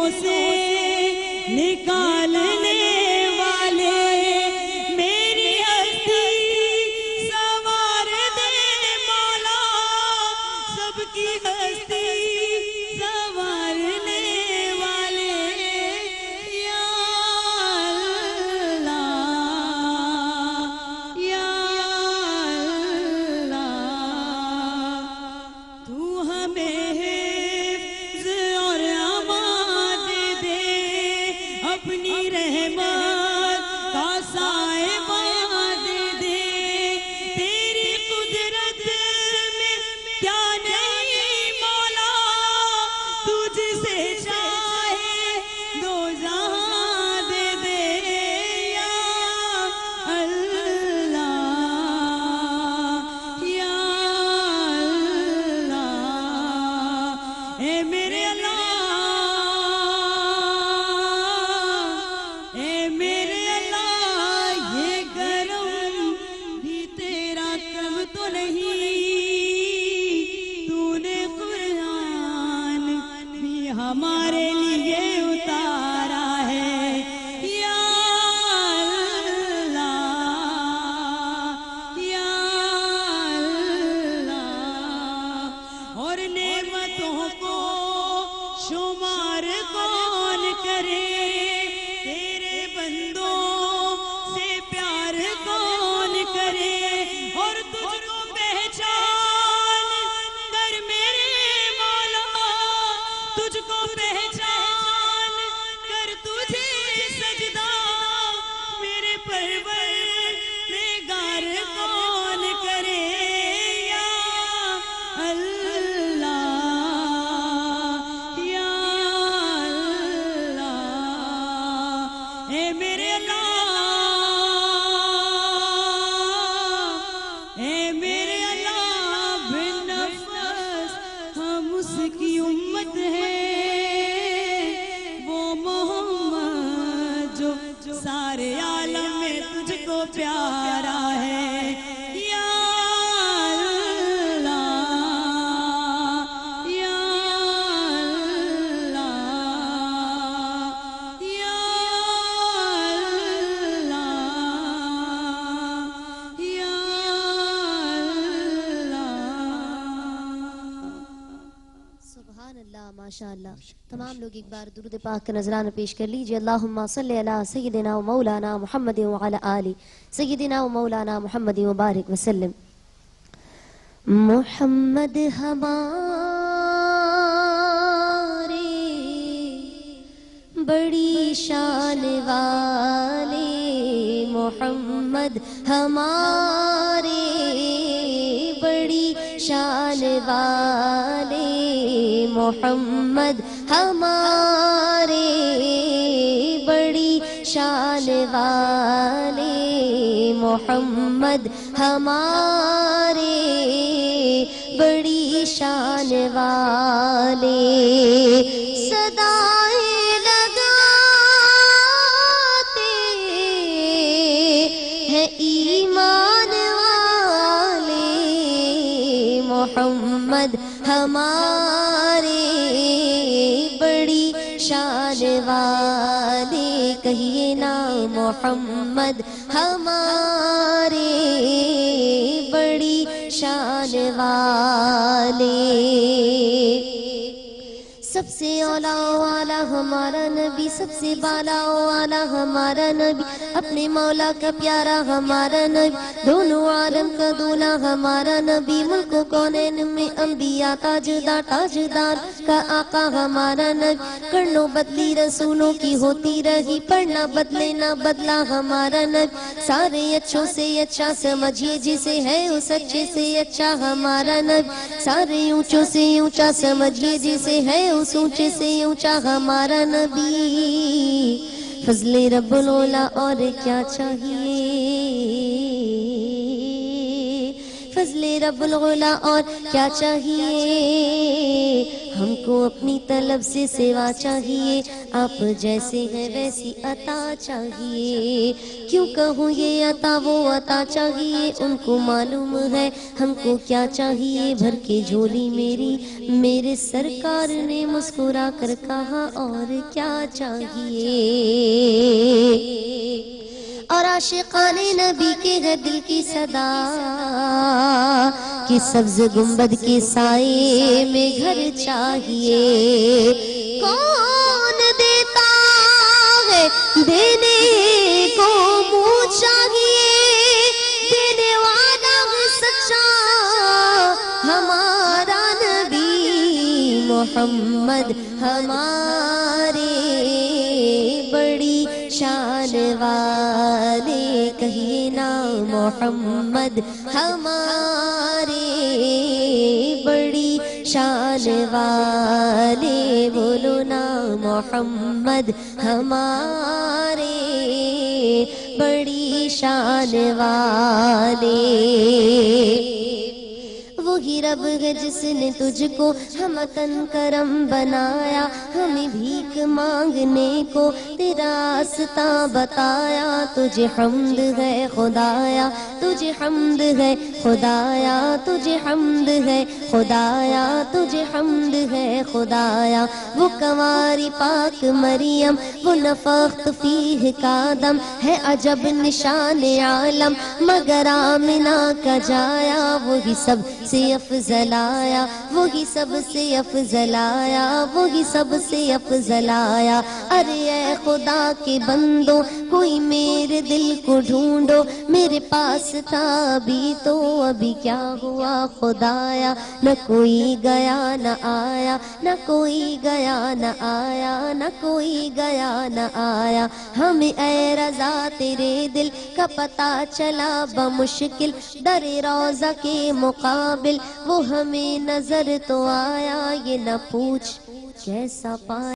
دلوں سے نکالنے والے میری ہستی سنوار دے مولا سب کی ہستی سنوارنے والے یا اللہ یا اللہ تو ہمیں حفظ اور امان دے اپنی رحمت کا سائبان دے تیری قدرت میں کیا نہیں مولا تجھ سے چاہے دو جہاں دے دے یا اللہ یا اللہ اے میرے اللہ اے میرے اللہ یہ گرم بھی تیرا کم تو نہیں تو نے قرآن بھی ہمارے لیے اتارا ہے یا اللہ یا اللہ اور نعمتوں کو شمار کون کرے تیرے بندوں سے پیار کون کرے اور تجھ کو پہچان کر میرے مولا تجھ کو پہچان کر تجھے سجدہ میرے پروردگار کون کرے یا اللہ یا اللہ اے میرے اللہ اے میرے اللہ بن نفس ہم اس کی امت ہیں وہ محمد جو سارے عالم میں تجھ کو پیارا ہے یا اللہ یا اللہ یا اللہ یا اللہ سبحان اللہ ماشاء اللہ. تمام لوگ ایک بار درود پاک کا نذرانہ پیش کر لیجئے. اللہم صلی علی سیدنا و مولانا محمد و علی آل سیدنا و مولانا محمد و بارک وسلم. محمد ہمارے بڑی شان والے محمد ہمارے بڑی شان والے محمد ہمارے بڑی شان والے محمد ہمارے بڑی شان والے صدائیں لگاتے ہیں ایمان والے محمد ہمارے بڑی شان والے کہیے نا محمد ہمارے بڑی شان والے. سب سے اولا والا ہمارا نبی سب سے بالا والا ہمارا نبی اپنے مولا کا پیارا ہمارا نبی دونوں عالم کا دولا ہمارا نبی ملک و کونین میں انبیاء تاجدار تاجدار کا آقا ہمارا نبی کرنوں بدلی رسولوں کی ہوتی رہی پڑھنا بدلے نہ بدلا ہمارا نبی سارے اچھوں سے اچھا سمجھیے جسے ہے اس اچھے سے اچھا ہمارا نبی سارے اونچوں سے اونچا سمجھیے جسے ہے اس اونچے سے اونچا ہمارا نبی فضل رب العلا اور کیا چاہیے فضل رب العلا اور کیا چاہیے ہم کو اپنی طلب سے سوا چاہیے آپ جیسے ہیں ویسی عطا چاہیے، کیوں کہوں یہ عطا وہ عطا چاہیے، ان کو معلوم ہے ہم کو کیا چاہیے۔ بھر کے جھولی میری میرے سرکار نے مسکرا کر کہا اور کیا چاہیے۔ اور عاشقان نبی کے ہے دل کی صدا کہ سبز گنبد کے سائے میں گھر چاہیے۔ کون دیتا ہے دینے کو منہ چاہیے، دینے والا ہے سچا ہمارا نبی محمد ہمارے بڑی شان والے، کہیے نا محمد ہمارے بڑی شان والے، بولو نا محمد ہمارے بڑی شان والے۔ وہی رب ہے جس نے تجھ کو ہمتن کرم بنایا، ہمیں بھیک مانگنے کو تیرا راستہ بتایا۔ تجھے حمد ہے خدایا، تجھے حمد ہے خدایا، تجھے حمد ہے خدایا، تجھے حمد ہے خدایا۔ وہ کنواری پاک مریم، وہ نفخت فیہ کا دم ہے عجب نشان عالم، مگر آمنہ کا جایا وہی سب سے افضل آیا، وہی سب سے افضل آیا، وہی سب سے افضل آیا۔ ارے اے خدا کے بندو کوئی میرے دل کو ڈھونڈو، میرے پاس تھا ابھی تو ابھی کیا ہوا خدایا۔ نہ کوئی گیا نہ آیا، نہ کوئی گیا نہ آیا، نہ کوئی گیا نہ آیا۔ ہمیں اے رضا تیرے دل کا پتہ چلا بمشکل، در روضہ کے مقابل وہ ہمیں نظر تو آیا۔ یہ نہ پوچھ کیسا پایا